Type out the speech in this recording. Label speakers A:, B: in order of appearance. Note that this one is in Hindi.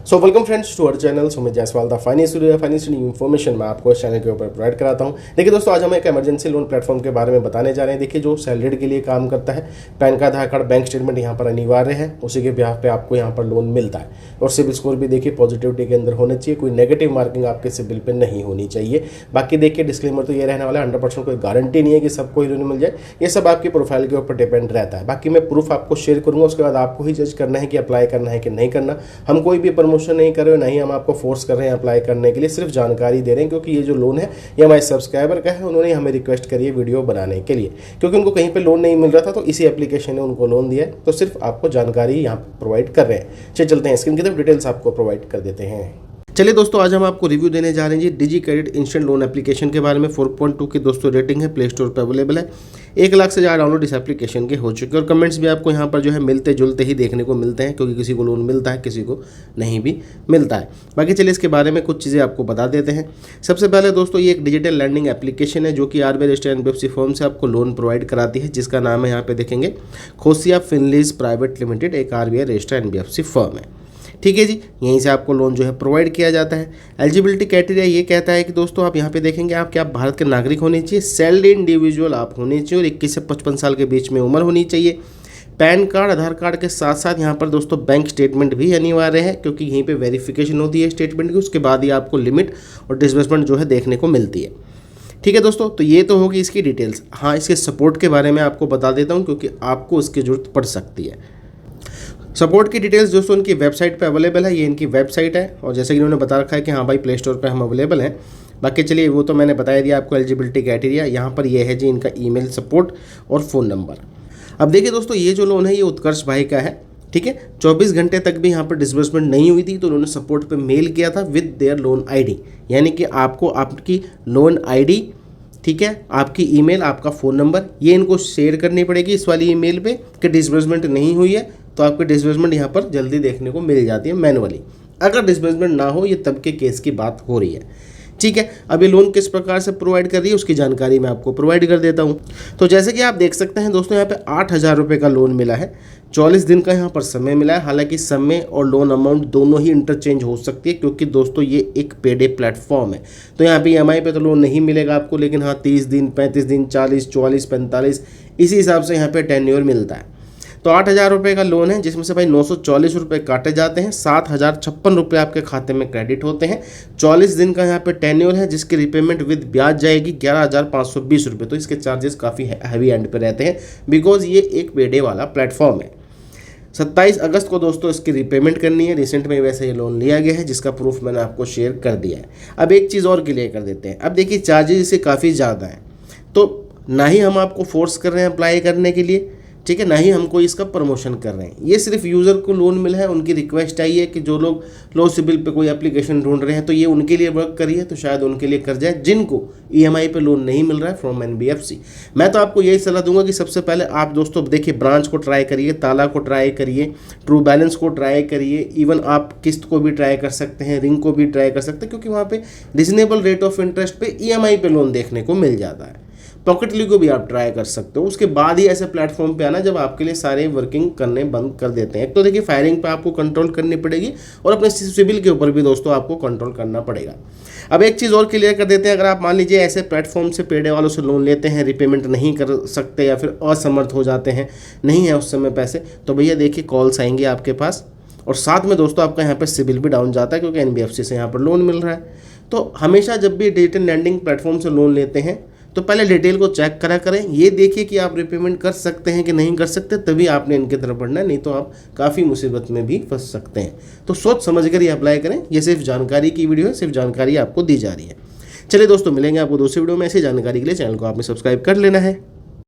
A: So welcome friends to our channel Sumit Jaiswal the financial information मैं आपको इस चैनल के ऊपर प्रोवाइड कराता हूं। देखिए दोस्तों, आज हम एक इमरजेंसी लोन प्लेटफॉर्म के बारे में बताने जा रहे हैं। देखिए, जो सैलरीड के लिए काम करता है, पैन कार्ड, आधार कार्ड, बैंक स्टेटमेंट यहाँ पर अनिवार्य है, उसी के ब्याह पे आपको यहाँ पर लोन मिलता है। और सिबिल स्कोर भी देखिए पॉजिटिविटी के अंदर होना चाहिए, कोई नेगेटिव मार्किंग आपके सिबिल पे नहीं होनी चाहिए। बाकी देखिए डिस्क्लेमर तो ये रहने वाला है, 100% कोई गारंटी नहीं है कि सबको ही लोन मिल जाए, ये सब आपकी प्रोफाइल के ऊपर डिपेंड रहता है। बाकी मैं प्रूफ आपको शेयर करूंगा, उसके बाद आपको ही जज करना है कि अप्लाई करना है कि नहीं करना। हम कोई भी प्रमोशन नहीं कर रहे हो, नहीं हम आपको फोर्स कर रहे हैं अप्लाई करने के लिए, सिर्फ जानकारी दे रहे हैं। क्योंकि ये जो लोन है ये हमारे सब्सक्राइबर का है, उन्होंने हमें रिक्वेस्ट करी है वीडियो बनाने के लिए, क्योंकि उनको कहीं पे लोन नहीं मिल रहा था, तो इसी एप्लीकेशन ने उनको लोन दिया है। तो सिर्फ आपको जानकारी यहाँ प्रोवाइड कर रहे हैं। चलते हैं स्क्रीन की तरफ, डिटेल्स आपको प्रोवाइड कर देते हैं। चलिए दोस्तों, आज हम आपको रिव्यू देने जा रहे हैं जी डिजी क्रेडिट इंस्टेंट लोन एप्लीकेशन के बारे में। 4.2 की दोस्तों रेटिंग है, प्ले स्टोर पर अवेलेबल है। 1 लाख से ज़्यादा डाउनलोड इस एप्लीकेशन के हो चुके हैं और कमेंट्स भी आपको यहाँ पर जो है मिलते जुलते ही देखने को मिलते हैं, क्योंकि किसी को लोन मिलता है, किसी को नहीं भी मिलता है। बाकी चलिए इसके बारे में कुछ चीज़ें आपको बता देते हैं। सबसे पहले दोस्तों, ये एक डिजिटल लैंडिंग एप्लीकेशन है जो कि आरबीआई रजिस्टर्ड एनबीएफसी फर्म से आपको लोन प्रोवाइड कराती है, जिसका नाम है, यहाँ पे देखेंगे, खोसिया फिनलीज प्राइवेट लिमिटेड, एक आरबीआई रजिस्टर्ड एनबीएफसी फर्म है। ठीक है जी, यहीं से आपको लोन जो है प्रोवाइड किया जाता है। एलिजिबिलिटी क्राइटेरिया ये कहता है कि दोस्तों आप यहाँ पे देखेंगे आप क्या भारत के नागरिक होने चाहिए, सैलरीड इंडिविजुअल आप होने चाहिए और 21 से 55 साल के बीच में उम्र होनी चाहिए। पैन कार्ड, आधार कार्ड के साथ साथ यहाँ पर दोस्तों बैंक स्टेटमेंट भी अनिवार्य है, क्योंकि यहीं पे वेरिफिकेशन होती है स्टेटमेंट की, उसके बाद ही आपको लिमिट और डिसबर्समेंट जो है देखने को मिलती है। ठीक है दोस्तों, तो ये तो होगी इसकी डिटेल्स। हाँ, इसके सपोर्ट के बारे में आपको बता देता हूँ, क्योंकि आपको इसकी ज़रूरत पड़ सकती है। सपोर्ट की डिटेल्स दोस्तों इनकी वेबसाइट पे अवेलेबल है, ये इनकी वेबसाइट है और जैसे कि इन्होंने बता रखा है कि हाँ भाई प्ले स्टोर पे हम अवेलेबल हैं। बाकी चलिए वो तो मैंने बताया दिया आपको एलिजिबिलिटी क्राइटेरिया। यहाँ पर ये है जी इनका ईमेल सपोर्ट और फ़ोन नंबर। अब देखिए दोस्तों, ये जो लोन है ये उत्कर्ष भाई का है। ठीक है, 24 घंटे तक भी यहाँ पर डिसबर्समेंट नहीं हुई थी, तो उन्होंने सपोर्ट पर मेल किया था विद देयर लोन ID, यानी कि आपको आपकी लोन ID, ठीक है, आपकी ईमेल, आपका फ़ोन नंबर, ये इनको शेयर करनी पड़ेगी इस वाली ईमेल पे कि डिसबर्समेंट नहीं हुई है, तो आपकी डिसबर्समेंट यहाँ पर जल्दी देखने को मिल जाती है मैनुअली। अगर डिसबर्समेंट ना हो, ये तब के केस की बात हो रही है। ठीक है, अब ये लोन किस प्रकार से प्रोवाइड कर रही है उसकी जानकारी मैं आपको प्रोवाइड कर देता हूँ। तो जैसे कि आप देख सकते हैं दोस्तों, यहाँ पे 8,000 रुपये का लोन मिला है, 44 दिन का यहाँ पर समय मिला है। हालांकि समय और लोन अमाउंट दोनों ही इंटरचेंज हो सकती है, क्योंकि दोस्तों ये एक पेडे प्लेटफॉर्म है। तो यहाँ पे EMI पे तो लोन नहीं मिलेगा आपको, लेकिन हाँ 30 दिन, 35 दिन, 40, 44, 45 इसी हिसाब से यहाँ पे टेन्योर मिलता है। तो 8,000 रुपये का लोन है, जिसमें से भाई 940 रुपये काटे जाते हैं, 7,056 रुपये आपके खाते में क्रेडिट होते हैं। 44 दिन का यहाँ पे टेन्योर है, जिसकी रिपेमेंट विद ब्याज जाएगी 11,520 रुपये। तो इसके चार्जेस काफ़ी हैवी एंड पे रहते हैं, बिकॉज ये एक पेडे वाला प्लेटफॉर्म है। 27 अगस्त को दोस्तों इसकी रिपेमेंट करनी है। रिसेंट में वैसे ये लोन लिया गया है, जिसका प्रूफ मैंने आपको शेयर कर दिया है। अब एक चीज़ और क्लियर कर देते हैं। अब देखिए चार्जेस इससे काफ़ी ज़्यादा हैं, तो ना ही हम आपको फोर्स कर रहे हैं अप्लाई करने के लिए, ठीक है, ना ही हम कोई इसका प्रमोशन कर रहे हैं। ये सिर्फ यूज़र को लोन मिला है, उनकी रिक्वेस्ट आई है कि जो लोग लो सिबिल पे कोई एप्लीकेशन ढूंढ रहे हैं तो ये उनके लिए वर्क करिए, तो शायद उनके लिए कर जाए जिनको EMI पे लोन नहीं मिल रहा है फ्रॉम NBFC। मैं तो आपको यही सलाह दूंगा कि सबसे पहले आप दोस्तों देखिए ब्रांच को ट्राई करिए, ताला को ट्राई करिए, ट्रू बैलेंस को ट्राई करिए, इवन आप किस्त को भी ट्राई कर सकते हैं, रिंग को भी ट्राई कर सकते हैं, क्योंकि वहाँ पे रिजनेबल रेट ऑफ इंटरेस्ट पे EMI पे लोन देखने को मिल जाता है। पॉकेटली को भी आप ट्राई कर सकते हो। उसके बाद ही ऐसे प्लेटफॉर्म पे आना जब आपके लिए सारे वर्किंग करने बंद कर देते हैं। तो देखिए फायरिंग पे आपको कंट्रोल करनी पड़ेगी और अपने सिबिल के ऊपर भी दोस्तों आपको कंट्रोल करना पड़ेगा। अब एक चीज़ और क्लियर कर देते हैं, अगर आप मान लीजिए ऐसे प्लेटफॉर्म से पेडे वालों से लोन लेते हैं, रिपेमेंट नहीं कर सकते या फिर असमर्थ हो जाते हैं, नहीं है उस समय पैसे, तो भैया देखिए कॉल्स आएंगे आपके पास और साथ में दोस्तों आपका यहाँ पर सिबिल भी डाउन जाता है, क्योंकि NBFC से यहाँ पर लोन मिल रहा है। तो हमेशा जब भी डिजिटल लैंडिंग प्लेटफॉर्म से लोन लेते हैं तो पहले डिटेल को चेक करा करें, ये देखिए कि आप रिपेमेंट कर सकते हैं कि नहीं कर सकते, तभी आपने इनकी तरफ बढ़ना है, नहीं तो आप काफ़ी मुसीबत में भी फंस सकते हैं। तो सोच समझ कर ही अप्लाई करें। ये सिर्फ जानकारी की वीडियो है, सिर्फ जानकारी आपको दी जा रही है। चलिए दोस्तों, मिलेंगे आपको दूसरी वीडियो में। ऐसी जानकारी के लिए चैनल को आपने सब्सक्राइब कर लेना है।